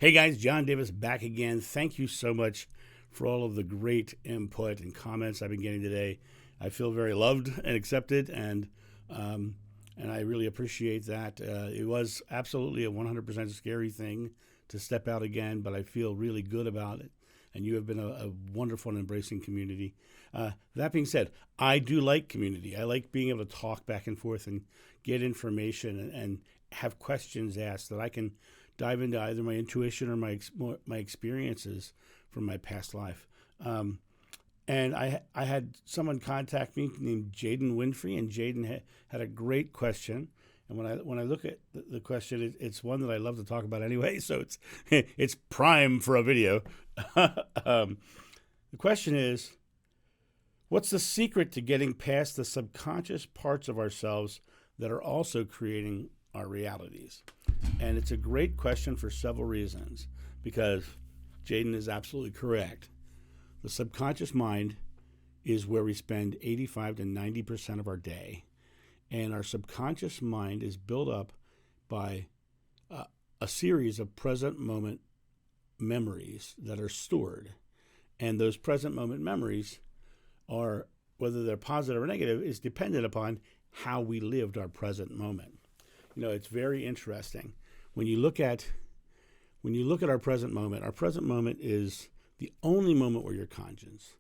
Hey guys, John Davis back again. Thank you so much for all of the great input and comments I've been getting today. I feel very loved and accepted, and I really appreciate that. It was absolutely a 100% scary thing to step out again, but I feel really good about it. And you have been a wonderful and embracing community. That being said, I do like community. I like being able to talk back and forth and get information and have questions asked that I can dive into either my intuition or my experiences from my past life. And I had someone contact me named Jaden Winfrey, and Jaden had a great question. And when I look at the question, it's one that I love to talk about anyway, so it's prime for a video. The question is, what's the secret to getting past the subconscious parts of ourselves that are also creating our realities? And it's a great question for several reasons, because Jaden is absolutely correct. The subconscious mind is where we spend 85 to 90% of our day. And our subconscious mind is built up by a series of present moment memories that are stored. And those present moment memories are, whether they're positive or negative, is dependent upon how we lived our present moment. You know, it's very interesting. When you look at our present moment is the only moment where you're conscious.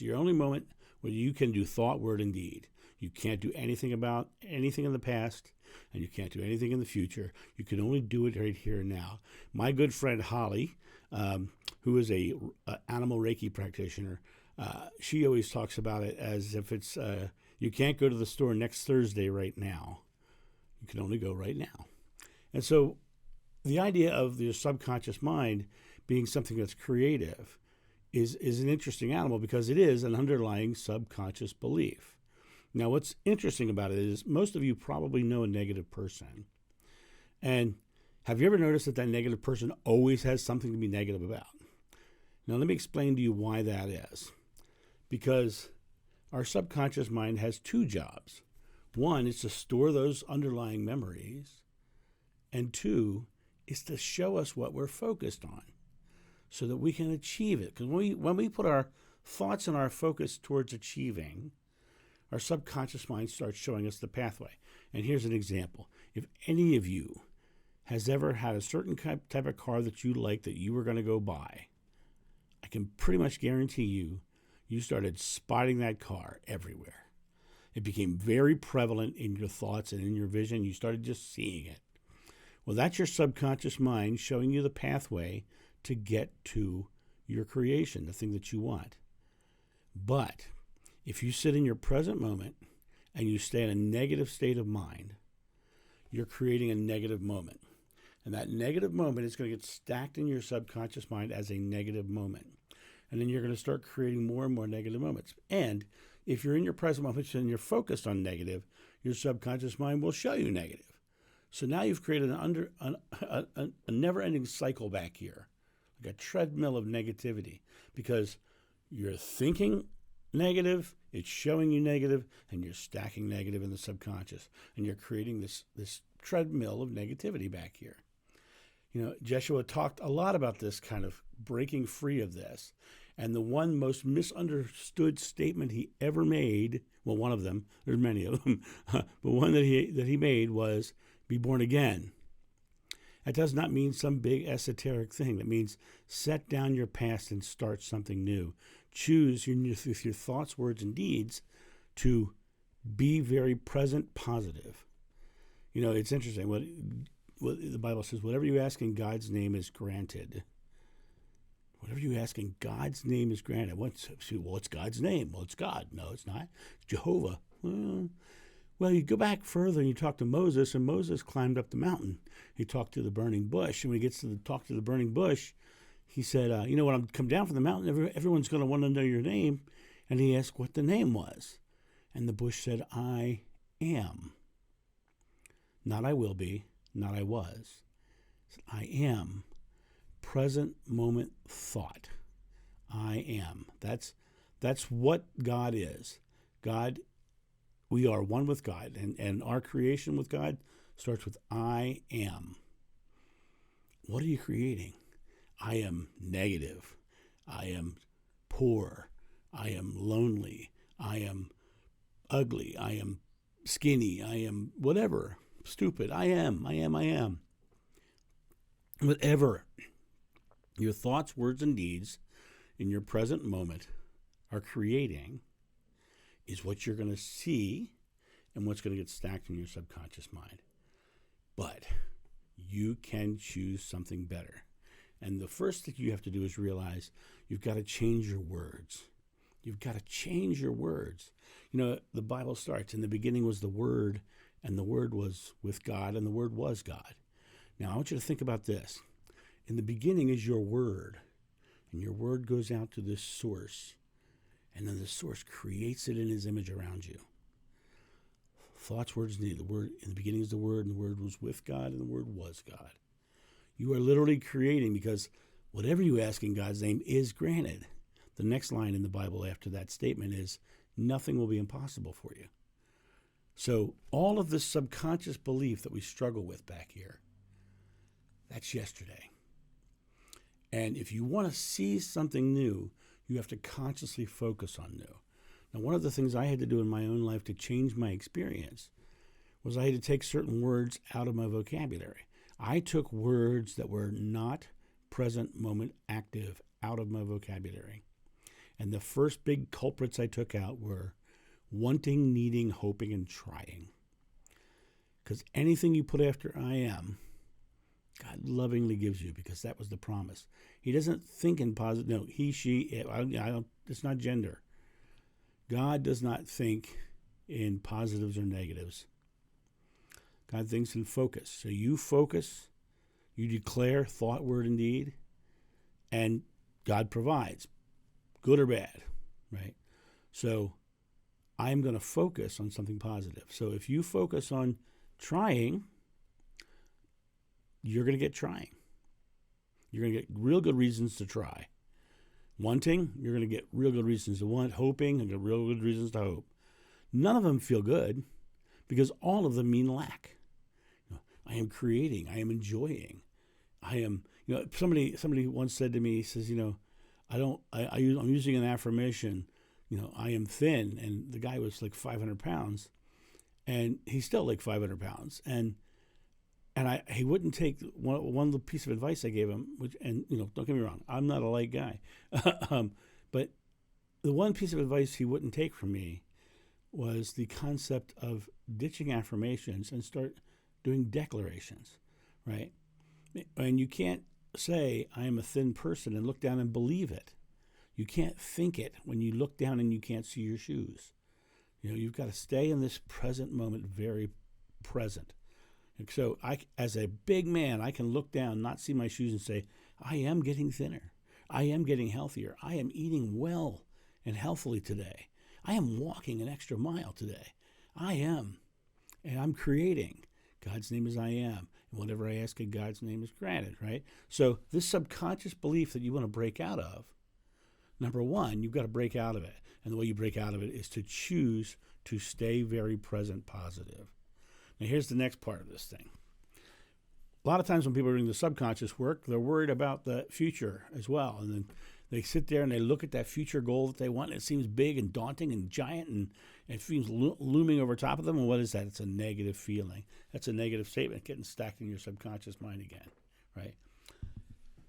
Your only moment where you can do thought, word, and deed. You can't do anything about anything in the past, and you can't do anything in the future. You can only do it right here and now. My good friend Holly, who is a animal Reiki practitioner, she always talks about it as if it's you can't go to the store next Thursday right now. You can only go right now. And so the idea of your subconscious mind being something that's creative is an interesting animal, because it is an underlying subconscious belief. Now, what's interesting about it is most of you probably know a negative person. And have you ever noticed that negative person always has something to be negative about? Now, let me explain to you why that is. Because our subconscious mind has two jobs. One is to store those underlying memories, and two is to show us what we're focused on so that we can achieve it. Because when we put our thoughts and our focus towards achieving, our subconscious mind starts showing us the pathway. And here's an example. If any of you has ever had a certain type of car that you like that you were going to go buy, I can pretty much guarantee you started spotting that car everywhere. It became very prevalent in your thoughts and in your vision. You started just seeing it. Well, that's your subconscious mind showing you the pathway to get to your creation, the thing that you want. But if you sit in your present moment and you stay in a negative state of mind, you're creating a negative moment. And that negative moment is going to get stacked in your subconscious mind as a negative moment. And then you're going to start creating more and more negative moments. And if you're in your present moment and you're focused on negative, your subconscious mind will show you negative. So now you've created a never-ending cycle back here, like a treadmill of negativity, because you're thinking negative, it's showing you negative, and you're stacking negative in the subconscious, and you're creating this treadmill of negativity back here. You know, Jeshua talked a lot about this kind of breaking free of this. And the one most misunderstood statement he ever made, well, one of them, there's many of them, but one that he made was, be born again. That does not mean some big esoteric thing. That means set down your past and start something new. Choose with your thoughts, words, and deeds to be very present, positive. You know, it's interesting. What the Bible says, whatever you ask in God's name is granted. Whatever you ask in God's name is granted. What's God's name? Well, it's God. No, it's not. It's Jehovah. Well, you go back further and you talk to Moses, and Moses climbed up the mountain. He talked to the burning bush, and when he gets to talk to the burning bush, he said, when I come down from the mountain, everyone's going to want to know your name. And he asked what the name was. And the bush said, I am. Not I will be, not I was. I am. Present moment thought. I am. That's what God is. God, we are one with God, and our creation with God starts with I am. what are you creating? I am negative. I am poor. I am lonely. I am ugly. I am skinny. I am whatever. Stupid. I am. Whatever your thoughts, words, and deeds in your present moment are creating is what you're going to see and what's going to get stacked in your subconscious mind. But you can choose something better. And the first thing you have to do is realize you've got to change your words. You've got to change your words. The Bible starts, in the beginning was the Word, and the Word was with God, and the Word was God. Now, I want you to think about this. In the beginning is your Word, and your Word goes out to this source, and then the source creates it in His image around you. Thoughts, words, and deeds. The Word, in the beginning is the Word, and the Word was with God, and the Word was God. You are literally creating, because whatever you ask in God's name is granted. The next line in the Bible after that statement is, nothing will be impossible for you. So all of this subconscious belief that we struggle with back here, that's yesterday. And if you want to see something new, you have to consciously focus on new. Now, one of the things I had to do in my own life to change my experience was I had to take certain words out of my vocabulary. I took words that were not present moment active out of my vocabulary. And the first big culprits I took out were wanting, needing, hoping, and trying. Because anything you put after I am, God lovingly gives you, because that was the promise. He doesn't think in positive. No, he, she, it, I don't, it's not gender. God does not think in positives or negatives. God thinks in focus. So you focus, you declare thought, word, and deed, and God provides, good or bad, right? So I'm going to focus on something positive. So if you focus on trying, you're going to get trying. You're going to get real good reasons to try. Wanting, you're going to get real good reasons to want. Hoping, and get real good reasons to hope. None of them feel good, because all of them mean lack. I am creating. I am enjoying. I am. Somebody once said to me, he says, I'm using an affirmation. I am thin, and the guy was like 500 pounds, and he's still like 500 pounds, and he wouldn't take one piece of advice I gave him, don't get me wrong, I'm not a light guy, but the one piece of advice he wouldn't take from me was the concept of ditching affirmations and start doing declarations, right? And you can't say, I am a thin person, and look down and believe it. You can't think it when you look down and you can't see your shoes. You've got to stay in this present moment, very present. And so as a big man, I can look down, not see my shoes, and say, I am getting thinner. I am getting healthier. I am eating well and healthily today. I am walking an extra mile today. I am. And I'm creating. God's name is I am. And whatever I ask in God's name is granted, right? So this subconscious belief that you want to break out of, number one, you've got to break out of it. And the way you break out of it is to choose to stay very present, positive. Now, here's the next part of this thing. A lot of times when people are doing the subconscious work, they're worried about the future as well. And then they sit there and they look at that future goal that they want, and it seems big and daunting and giant, and it seems looming over top of them. And what is that? It's a negative feeling. That's a negative statement getting stacked in your subconscious mind again, right?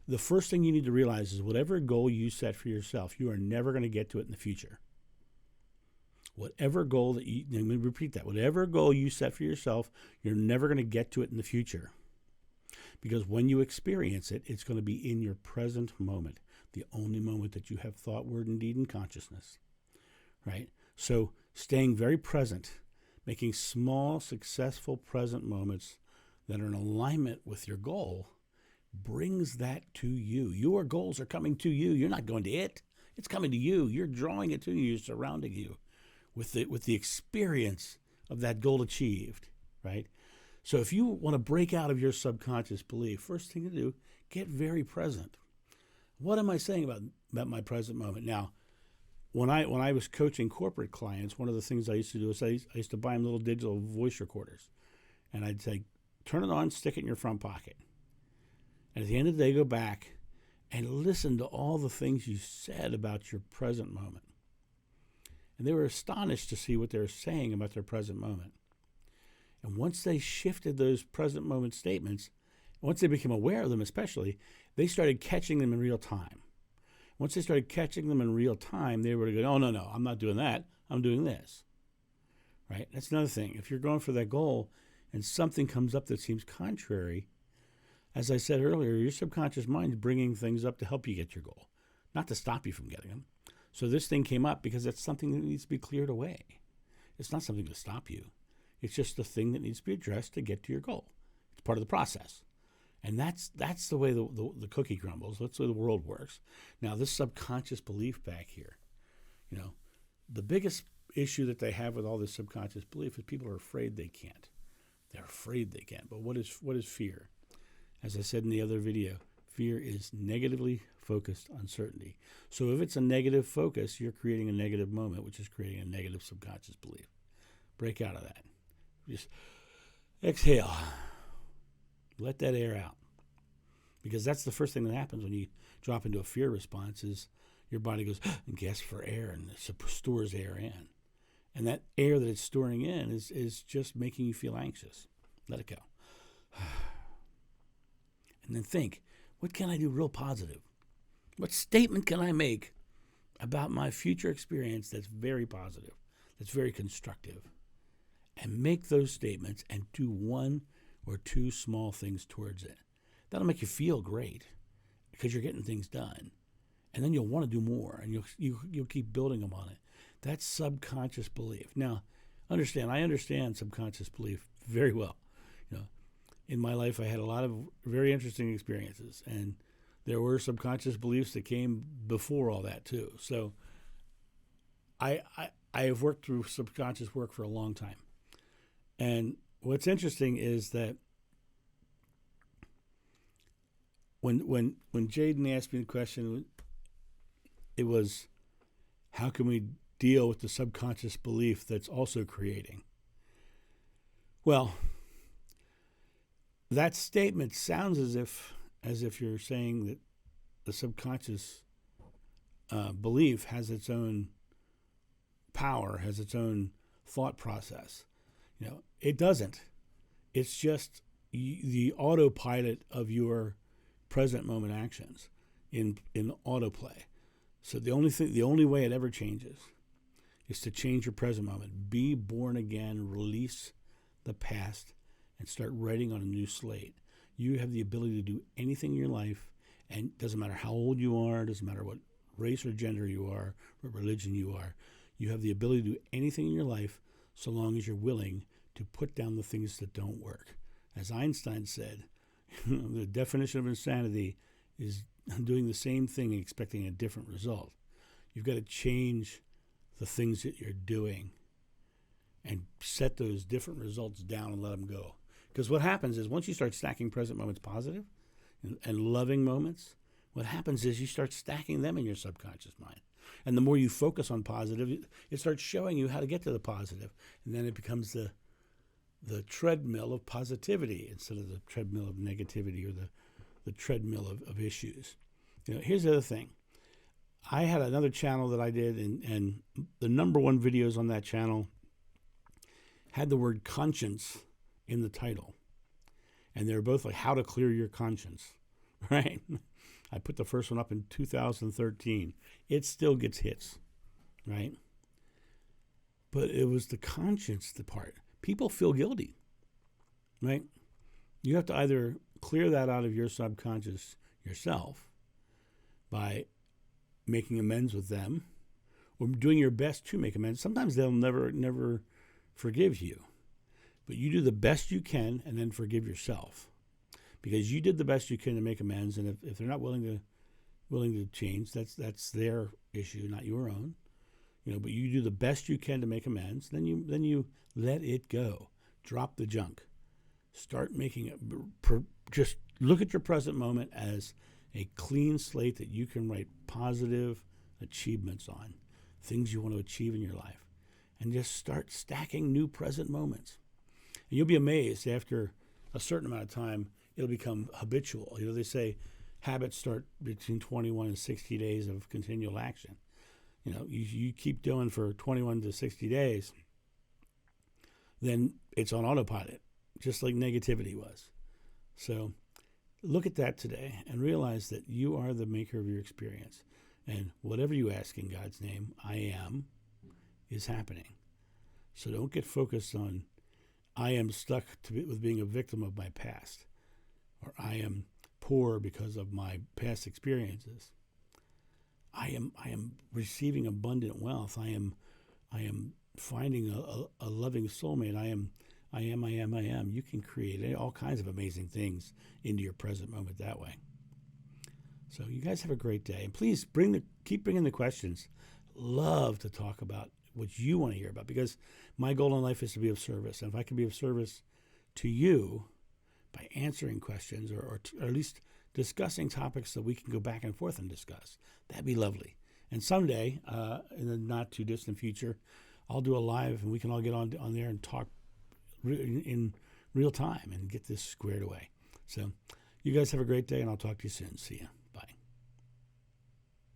The first thing you need to realize is whatever goal you set for yourself, you are never going to get to it in the future. Whatever goal that you, let me repeat that, whatever goal you set for yourself, you're never going to get to it in the future. Because when you experience it, it's going to be in your present moment, the only moment that you have thought, word, and deed, and consciousness, right? So staying very present, making small, successful present moments that are in alignment with your goal brings that to you. Your goals are coming to you. You're not going to it. It's coming to you. You're drawing it to you. You're surrounding you with the experience of that goal achieved, right? So if you want to break out of your subconscious belief, first thing to do, get very present. What am I saying about my present moment? Now, when I was coaching corporate clients, one of the things I used to do is I used to buy them little digital voice recorders. And I'd say, turn it on, stick it in your front pocket. And at the end of the day, go back and listen to all the things you said about your present moment. And they were astonished to see what they were saying about their present moment. And once they shifted those present moment statements, once they became aware of them especially, they started catching them in real time. Once they started catching them in real time, they were going, oh, no, I'm not doing that. I'm doing this. Right? That's another thing. If you're going for that goal and something comes up that seems contrary, as I said earlier, your subconscious mind is bringing things up to help you get your goal, not to stop you from getting them. So this thing came up because it's something that needs to be cleared away. It's not something to stop you. It's just the thing that needs to be addressed to get to your goal. It's part of the process. And that's the way the cookie crumbles. That's the way the world works. Now, this subconscious belief back here, the biggest issue that they have with all this subconscious belief is people are afraid they can't. They're afraid they can't. But what is fear? As I said in the other video, fear is negatively focused uncertainty. So if it's a negative focus, you're creating a negative moment, which is creating a negative subconscious belief. Break out of that. Just exhale. Let that air out. Because that's the first thing that happens when you drop into a fear response is your body goes and gasps for air and stores air in. And that air that it's storing in is just making you feel anxious. Let it go. And then think, what can I do real positive? What statement can I make about my future experience that's very positive, that's very constructive? And make those statements and do one or two small things towards it. That'll make you feel great because you're getting things done. And then you'll want to do more, and you'll keep building them on it. That's subconscious belief. Now, I understand subconscious belief very well. In my life, I had a lot of very interesting experiences, and there were subconscious beliefs that came before all that too. So I have worked through subconscious work for a long time. And what's interesting is that when Jaden asked me the question, it was, how can we deal with the subconscious belief that's also creating? Well, that statement sounds as if you're saying that the subconscious belief has its own power, has its own thought process. It doesn't. It's just the autopilot of your present moment actions in autoplay. So the only way it ever changes is to change your present moment. Be born again, release the past, and start writing on a new slate. You have the ability to do anything in your life, and it doesn't matter how old you are, it doesn't matter what race or gender you are, what religion you are. You have the ability to do anything in your life so long as you're willing to put down the things that don't work. As Einstein said, the definition of insanity is doing the same thing and expecting a different result. You've got to change the things that you're doing and set those different results down and let them go. Because what happens is once you start stacking present moments positive and loving moments, what happens is you start stacking them in your subconscious mind. And the more you focus on positive, it starts showing you how to get to the positive. And then it becomes the treadmill of positivity instead of the treadmill of negativity or the treadmill of issues. Here's the other thing. I had another channel that I did, and the number one videos on that channel had the word conscience in the title. And they were both like how to clear your conscience, right? I put the first one up in 2013. It still gets hits, right? But it was the conscience, the part. People feel guilty, right? You have to either clear that out of your subconscious yourself by making amends with them or doing your best to make amends. Sometimes they'll never forgive you. But you do the best you can and then forgive yourself. Because you did the best you can to make amends, and if they're not willing to change, that's their issue, not your own. But you do the best you can to make amends, then you let it go. Drop the junk. Start making it. Just look at your present moment as a clean slate that you can write positive achievements on, things you want to achieve in your life, and just start stacking new present moments. And you'll be amazed after a certain amount of time, it'll become habitual. They say habits start between 21 and 60 days of continual action. You keep doing for 21 to 60 days, then it's on autopilot, just like negativity was. So look at that today and realize that you are the maker of your experience. And whatever you ask in God's name, I am, is happening. So don't get focused on, I am stuck with being a victim of my past, or I am poor because of my past experiences. I am receiving abundant wealth. I am finding a loving soulmate. I am. You can create all kinds of amazing things into your present moment that way. So you guys have a great day, and please keep bringing the questions. Love to talk about what you want to hear about, because my goal in life is to be of service, and if I can be of service to you by answering questions or at least discussing topics that we can go back and forth and discuss, that'd be lovely. And someday, in the not too distant future, I'll do a live and we can all get on there and talk in real time and get this squared away. So you guys have a great day, and I'll talk to you soon. See ya.